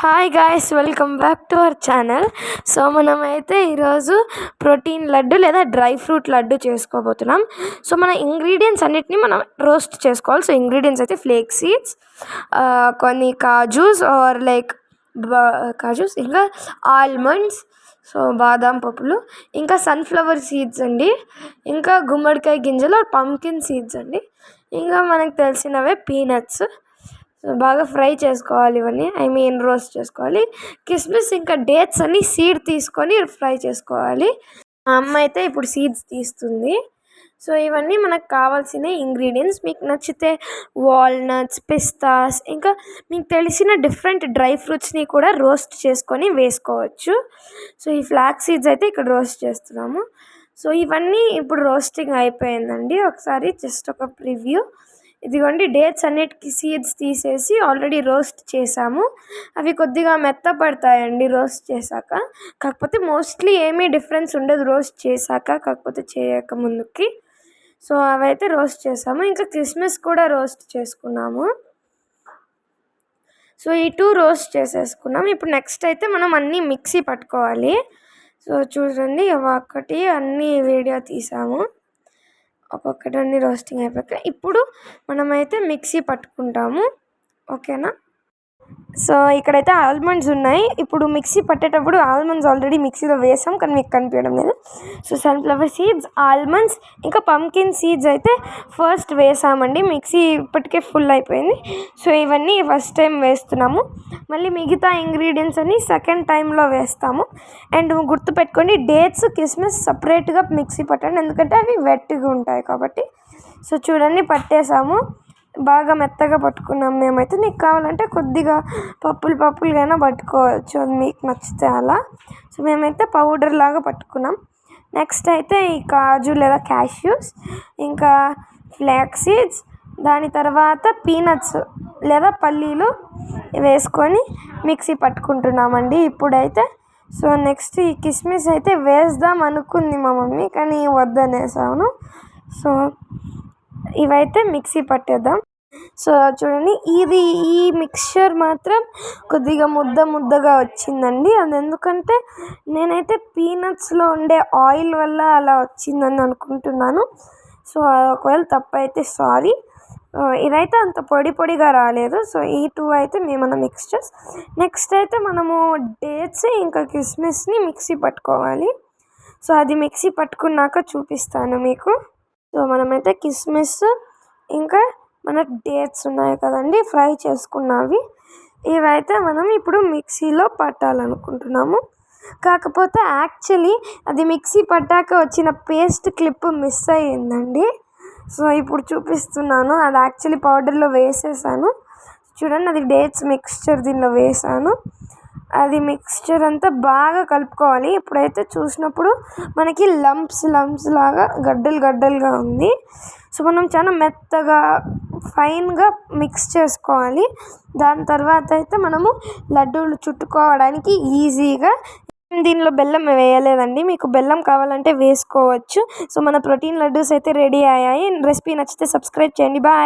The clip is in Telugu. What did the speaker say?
Hi guys, welcome back to our channel. So మనమైతే ఈరోజు ప్రోటీన్ లడ్డు లేదా డ్రై ఫ్రూట్ లడ్డు చేసుకోబోతున్నాం. సో మన ఇంగ్రీడియంట్స్ అన్నిటినీ మనం రోస్ట్ చేసుకోవాలి. సో ఇంగ్రీడియంట్స్ అయితే ఫ్లేక్ సీడ్స్, కొన్ని కాజూస్ ఆర్ లైక్ కాజూస్, ఇంకా ఆల్మండ్స్, సో బాదం పప్పులు, ఇంకా సన్ఫ్లవర్ సీడ్స్ అండి, ఇంకా గుమ్మడికాయ గింజలు, పంకిన్ సీడ్స్ అండి, ఇంకా మనకు తెలిసినవే పీనట్స్. సో బాగా ఫ్రై చేసుకోవాలి, ఇవన్నీ రోస్ట్ చేసుకోవాలి. కిస్మిస్ ఇంకా డేట్స్ అన్ని సీడ్ తీసుకొని ఫ్రై చేసుకోవాలి. మా అమ్మ అయితే ఇప్పుడు సీడ్స్ తీస్తుంది. సో ఇవన్నీ మనకు కావాల్సిన ఇంగ్రీడియంట్స్. మీకు నచ్చితే వాల్నట్స్, పిస్తాస్, ఇంకా మీకు తెలిసిన డిఫరెంట్ డ్రై ఫ్రూట్స్ని కూడా రోస్ట్ చేసుకొని వేసుకోవచ్చు. సో ఈ ఫ్లాక్ సీడ్స్ అయితే ఇక్కడ రోస్ట్ చేస్తున్నాము. సో ఇవన్నీ ఇప్పుడు రోస్టింగ్ అయిపోయిందండి. ఒకసారి జస్ట్ ఒక ప్రివ్యూ. ఇదిగోండి, డేట్స్ అన్నిటికీ సీడ్స్ తీసేసి ఆల్రెడీ రోస్ట్ చేసాము. అవి కొద్దిగా మెత్తపడతాయండి రోస్ట్ చేశాక. కాకపోతే మోస్ట్లీ ఏమీ డిఫరెన్స్ ఉండదు రోస్ట్ చేశాక, కాకపోతే చేయక ముందుకి. సో అవైతే రోస్ట్ చేసాము. ఇంకా కిస్మిస్ కూడా రోస్ట్ చేసుకున్నాము. సో ఈ 2 రోస్ట్ చేసేసుకున్నాం. ఇప్పుడు నెక్స్ట్ అయితే మనం అన్నీ మిక్సీ పట్టుకోవాలి. సో చూడండి, ఒక్కటి అన్నీ వీడియో తీసాము. ఒక్కొక్కటి అన్నీ రోస్టింగ్ అయిపోయాక ఇప్పుడు మనమైతే మిక్సీ పట్టుకుంటాము. ఓకేనా? సో ఇక్కడైతే ఆల్మండ్స్ ఉన్నాయి. ఇప్పుడు మిక్సీ పట్టేటప్పుడు ఆల్మండ్స్ ఆల్రెడీ మిక్సీలో వేసాం, కానీ మీకు కనిపించడం లేదు. సో సన్ఫ్లవర్ సీడ్స్, ఆల్మండ్స్, ఇంకా పంకిన్ సీడ్స్ అయితే ఫస్ట్ వేసామండి. మిక్సీ ఇప్పటికే ఫుల్ అయిపోయింది. సో ఇవన్నీ ఫస్ట్ టైం వేస్తున్నాము. మళ్ళీ మిగతా ఇంగ్రీడియంట్స్ అన్ని సెకండ్ టైంలో వేస్తాము. అండ్ గుర్తుపెట్టుకోండి, డేట్స్, కిస్మిస్ సపరేట్గా మిక్సీ పట్టండి, ఎందుకంటే అవి వెట్గా ఉంటాయి కాబట్టి. సో చూడండి, పట్టేసాము. బాగా మెత్తగా పట్టుకున్నాం మేమైతే. మీకు కావాలంటే కొద్దిగా పప్పులుగానే పట్టుకోవచ్చు, అది మీకు నచ్చితే అలా. సో మేమైతే పౌడర్ లాగా పట్టుకున్నాం. నెక్స్ట్ అయితే ఈ కాజు లేదా క్యాష్యూస్, ఇంకా ఫ్లాక్ సీడ్స్, దాని తర్వాత పీనట్స్ లేదా పల్లీలు వేసుకొని మిక్సీ పట్టుకుంటున్నామండి ఇప్పుడైతే. సో నెక్స్ట్ ఈ కిస్మిస్ అయితే వేద్దాం అనుకుంది మా మమ్మీ, కానీ వద్దనేసాను. సో ఇవైతే మిక్సీ పట్టేద్దాం. సో చూడండి, ఈ మిక్స్చర్ మాత్రం కొద్దిగా ముద్దగా వచ్చిందండి. అది ఎందుకంటే నేనైతే పీనట్స్లో ఉండే ఆయిల్ వల్ల అలా వచ్చిందని అనుకుంటున్నాను. సో ఒకవేళ తప్పు అయితే సారీ. ఇదైతే అంత పొడిగా రాలేదు. సో ఈ 2 అయితే మన మిక్స్చర్స్. నెక్స్ట్ అయితే మనము డేట్స్ ఇంకా కిస్మిస్ని మిక్సీ పట్టుకోవాలి. సో అది మిక్సీ పట్టుకున్నాక చూపిస్తాను మీకు. సో మనమైతే కిస్మిస్ ఇంకా మన డేట్స్ ఉన్నాయి కదండి, ఫ్రై చేసుకున్నవి, ఇవైతే మనం ఇప్పుడు మిక్సీలో పట్టాలనుకుంటున్నాము. కాకపోతే యాక్చువల్లీ అది మిక్సీ పట్టాక వచ్చిన పేస్ట్ క్లిప్ మిస్ అయ్యిందండి. సో ఇప్పుడు చూపిస్తున్నాను. అది యాక్చువల్లీ పౌడర్లో వేసేసాను. చూడండి, అది డేట్స్ మిక్స్చర్ దీనిలో వేసాను. అది మిక్స్చర్ అంతా బాగా కలుపుకోవాలి. ఇప్పుడైతే చూసినప్పుడు మనకి లంప్స్ లాగా గడ్డలుగా ఉంది. సో మనం చాలా మెత్తగా ఫైన్గా మిక్స్ చేసుకోవాలి. దాని తర్వాత అయితే మనము లడ్డూలు చుట్టుకోవడానికి ఈజీగా. దీనిలో బెల్లం వేయలేదండి, మీకు బెల్లం కావాలంటే వేసుకోవచ్చు. సో మన ప్రోటీన్ లడ్డూస్ అయితే రెడీ అయ్యాయి. రెసిపీ నచ్చితే సబ్స్క్రైబ్ చేయండి. బాయ్.